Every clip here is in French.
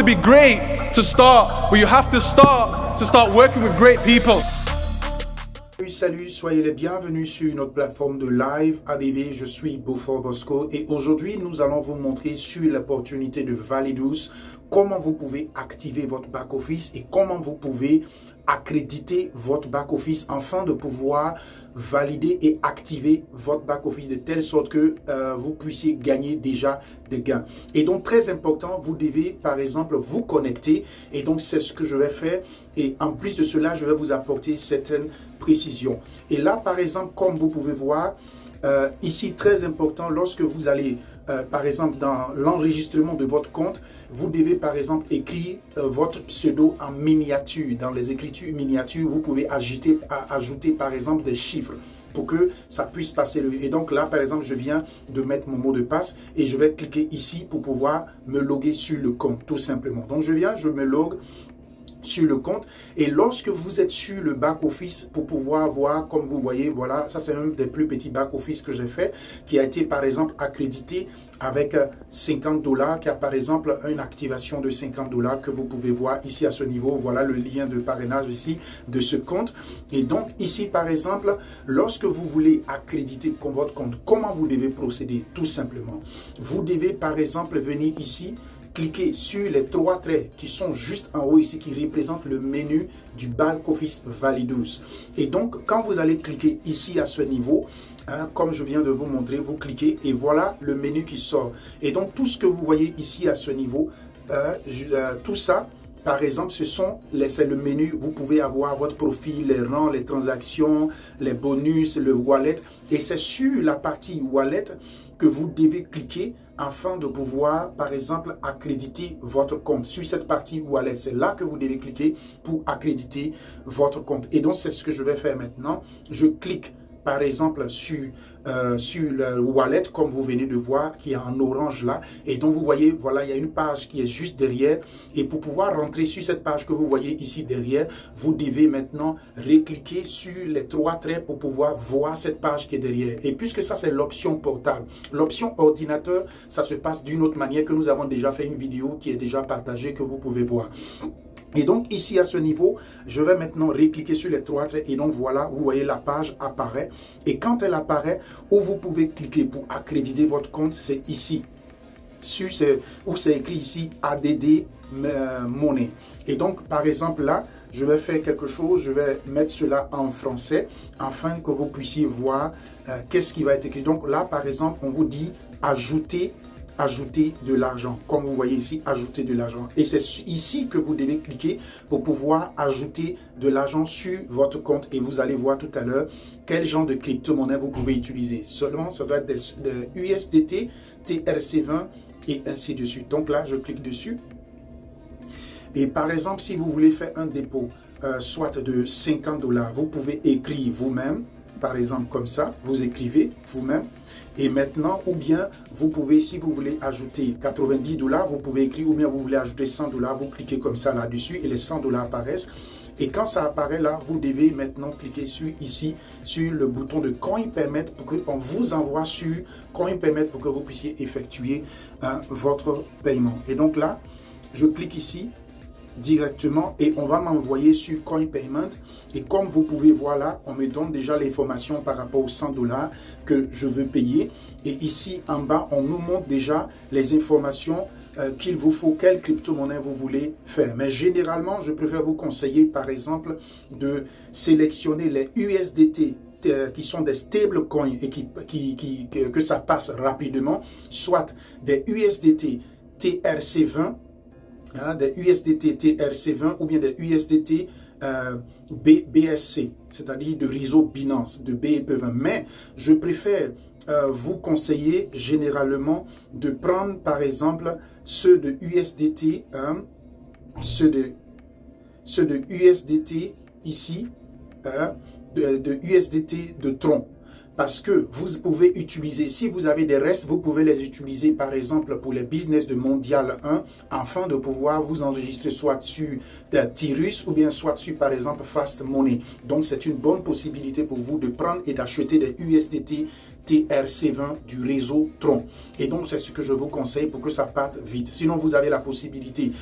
to be great to start, but you have to start working with great people. Salut, soyez les bienvenus sur notre plateforme de live ABV. Je suis Beaufort Bosco et aujourd'hui nous allons vous montrer sur l'opportunité de Validus comment vous pouvez activer votre back-office et comment vous pouvez accréditer votre back-office afin de pouvoir valider et activer votre back-office de telle sorte que vous puissiez gagner déjà des gains. Et donc, très important, vous devez, par exemple, vous connecter. Et donc, c'est ce que je vais faire. Et en plus de cela, je vais vous apporter certaines précisions. Et là, par exemple, comme vous pouvez voir, ici, très important, lorsque vous allez, par exemple, dans l'enregistrement de votre compte, vous devez, par exemple, écrire votre pseudo en miniature. Dans les écritures miniatures, vous pouvez ajouter, par exemple, des chiffres pour que ça puisse passer. Et donc là, par exemple, je viens de mettre mon mot de passe et je vais cliquer ici pour pouvoir me loguer sur le compte, tout simplement. Donc, je me log sur le compte et lorsque vous êtes sur le back office pour pouvoir voir, comme vous voyez, voilà, ça c'est un des plus petits back office que j'ai fait, qui a été par exemple accrédité avec 50 $, qui a par exemple une activation de 50 $ que vous pouvez voir ici à ce niveau. Voilà le lien de parrainage ici de ce compte. Et donc ici par exemple, lorsque vous voulez accréditer votre compte, comment vous devez procéder? Tout simplement, vous devez par exemple venir ici, cliquez sur les trois traits qui sont juste en haut ici, qui représentent le menu du back office Validus. Et donc, quand vous allez cliquer ici à ce niveau, comme je viens de vous montrer, vous cliquez et voilà le menu qui sort. Et donc, tout ce que vous voyez ici à ce niveau, tout ça, par exemple, c'est le menu. Vous pouvez avoir votre profil, les rangs, les transactions, les bonus, le wallet. Et c'est sur la partie wallet que vous devez cliquer afin de pouvoir, par exemple, accréditer votre compte. Sur cette partie wallet, c'est là que vous devez cliquer pour accréditer votre compte. Et donc, c'est ce que je vais faire maintenant. Je clique, par exemple, sur le wallet, comme vous venez de voir, qui est en orange là. Et donc, vous voyez, voilà, il y a une page qui est juste derrière. Et pour pouvoir rentrer sur cette page que vous voyez ici derrière, vous devez maintenant recliquer sur les trois traits pour pouvoir voir cette page qui est derrière. Et puisque ça, c'est l'option portable. L'option ordinateur, ça se passe d'une autre manière que nous avons déjà fait une vidéo qui est déjà partagée, que vous pouvez voir. Et donc ici à ce niveau, je vais maintenant recliquer sur les trois traits et donc voilà, vous voyez la page apparaît. Et quand elle apparaît, où vous pouvez cliquer pour accréditer votre compte, c'est ici, où c'est écrit ici ADD monnaie. Et donc par exemple là, je vais faire quelque chose, je vais mettre cela en français afin que vous puissiez voir qu'est-ce qui va être écrit. Donc là par exemple, on vous dit ajouter de l'argent, comme vous voyez ici, ajouter de l'argent. Et c'est ici que vous devez cliquer pour pouvoir ajouter de l'argent sur votre compte. Et vous allez voir tout à l'heure quel genre de crypto-monnaie vous pouvez utiliser. Seulement, ça doit être des USDT, TRC20 et ainsi de suite. Donc là, je clique dessus. Et par exemple, si vous voulez faire un dépôt, soit de 50 $, vous pouvez écrire vous-même. Par exemple, comme ça, vous écrivez vous-même. Et maintenant, ou bien, vous pouvez, si vous voulez ajouter 90 $, vous pouvez écrire, ou bien vous voulez ajouter 100 $, vous cliquez comme ça là-dessus et les 100 $ apparaissent. Et quand ça apparaît là, vous devez maintenant cliquer ici, sur le bouton de Coin Permit pour qu'on vous envoie sur Coin Permit pour que vous puissiez effectuer votre paiement. Et donc là, je clique ici directement et on va m'envoyer sur Coin Payment. Et comme vous pouvez voir là, on me donne déjà l'information par rapport aux 100 $ que je veux payer. Et ici en bas, on nous montre déjà les informations qu'il vous faut, quelle crypto-monnaie vous voulez faire. Mais généralement, je préfère vous conseiller par exemple de sélectionner les USDT qui sont des stable coins et que ça passe rapidement, soit des USDT TRC20, des USDT TRC20 ou bien des USDT BSC, c'est-à-dire de réseau Binance, de BEP20. Mais je préfère vous conseiller généralement de prendre par exemple ceux de USDT, ceux de USDT ici, de USDT de Tron. Parce que vous pouvez utiliser, si vous avez des restes, vous pouvez les utiliser par exemple pour les business de Mondial 1 afin de pouvoir vous enregistrer soit sur Tirus ou bien soit sur par exemple Fast Money. Donc c'est une bonne possibilité pour vous de prendre et d'acheter des USDT TRC20 du réseau Tron. Et donc, c'est ce que je vous conseille pour que ça parte vite. Sinon, vous avez la possibilité,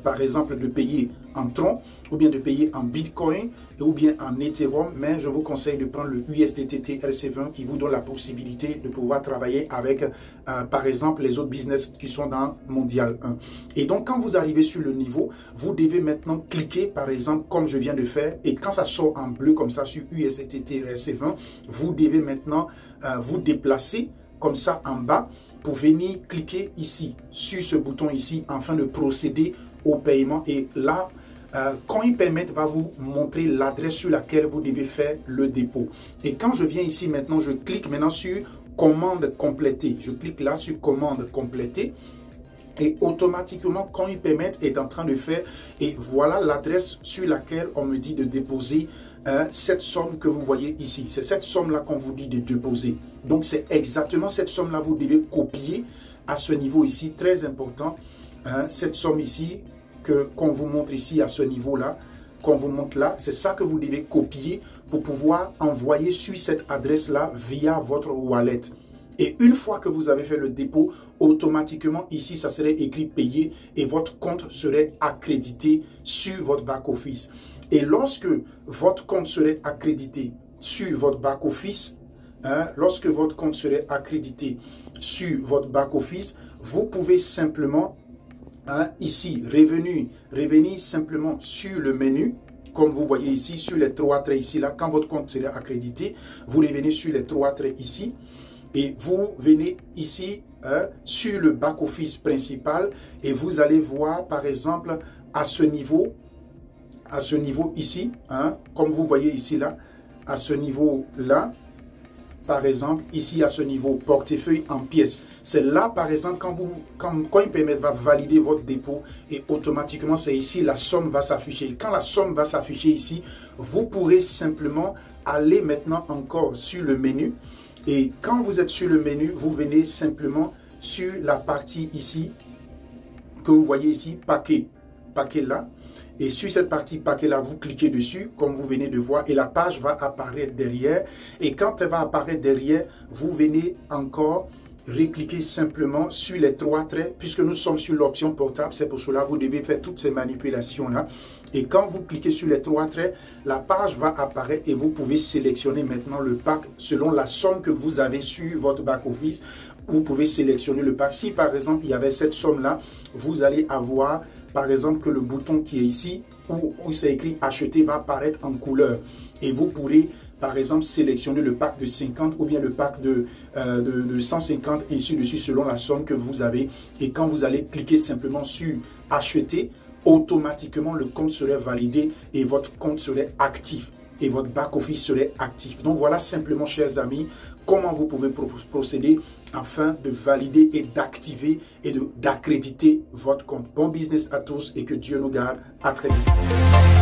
par exemple, de payer en Tron ou bien de payer en Bitcoin ou bien en Ethereum. Mais je vous conseille de prendre le USDT TRC20 qui vous donne la possibilité de pouvoir travailler avec, par exemple, les autres business qui sont dans Mondial 1. Et donc, quand vous arrivez sur le niveau, vous devez maintenant cliquer, par exemple, comme je viens de faire. Et quand ça sort en bleu comme ça sur USDT TRC20, vous devez maintenant vous déplacer comme ça en bas pour venir cliquer ici, sur ce bouton ici, afin de procéder au paiement. Et là, CoinPayment va vous montrer l'adresse sur laquelle vous devez faire le dépôt. Et quand je viens ici maintenant, je clique maintenant sur commande complétée. Je clique là sur commande complétée. Et automatiquement, CoinPayment est en train de faire, et voilà l'adresse sur laquelle on me dit de déposer cette somme que vous voyez ici. C'est cette somme-là qu'on vous dit de déposer. Donc, c'est exactement cette somme-là, vous devez copier à ce niveau ici, très important. Cette somme ici, qu'on vous montre ici à ce niveau-là, qu'on vous montre là, c'est ça que vous devez copier pour pouvoir envoyer sur cette adresse-là via votre wallet. Et une fois que vous avez fait le dépôt, automatiquement ici, ça serait écrit payer et votre compte serait accrédité sur votre back-office. Et lorsque votre compte serait accrédité sur votre back-office, lorsque votre compte serait accrédité sur votre back-office, vous pouvez simplement, ici, revenir simplement sur le menu, comme vous voyez ici, sur les trois traits ici, là, quand votre compte serait accrédité, vous revenez sur les trois traits ici, et vous venez ici sur le back-office principal, et vous allez voir, par exemple, à ce niveau ici, comme vous voyez ici, là, à ce niveau-là, par exemple, ici, à ce niveau, portefeuille en pièces. C'est là, par exemple, quand CoinPayment va valider votre dépôt, et automatiquement, c'est ici, la somme va s'afficher. Quand la somme va s'afficher ici, vous pourrez simplement aller maintenant encore sur le menu. Et quand vous êtes sur le menu, vous venez simplement sur la partie ici, que vous voyez ici, paquet là. Et sur cette partie paquet là, vous cliquez dessus, comme vous venez de voir, et la page va apparaître derrière. Et quand elle va apparaître derrière, vous venez encore recliquer simplement sur les trois traits, puisque nous sommes sur l'option portable. C'est pour cela que vous devez faire toutes ces manipulations-là. Et quand vous cliquez sur les trois traits, la page va apparaître et vous pouvez sélectionner maintenant le pack selon la somme que vous avez sur votre back-office. Vous pouvez sélectionner le pack. Si par exemple, il y avait cette somme-là, vous allez avoir par exemple que le bouton qui est ici, où c'est écrit acheter, va apparaître en couleur. Et vous pourrez par exemple sélectionner le pack de 50 ou bien le pack de 150, ainsi de suite, selon la somme que vous avez. Et quand vous allez cliquer simplement sur acheter, automatiquement le compte serait validé et votre compte serait actif et votre back-office serait actif. Donc voilà simplement, chers amis, comment vous pouvez procéder afin de valider et d'activer et d'accréditer votre compte. Bon business à tous et que Dieu nous garde. À très vite.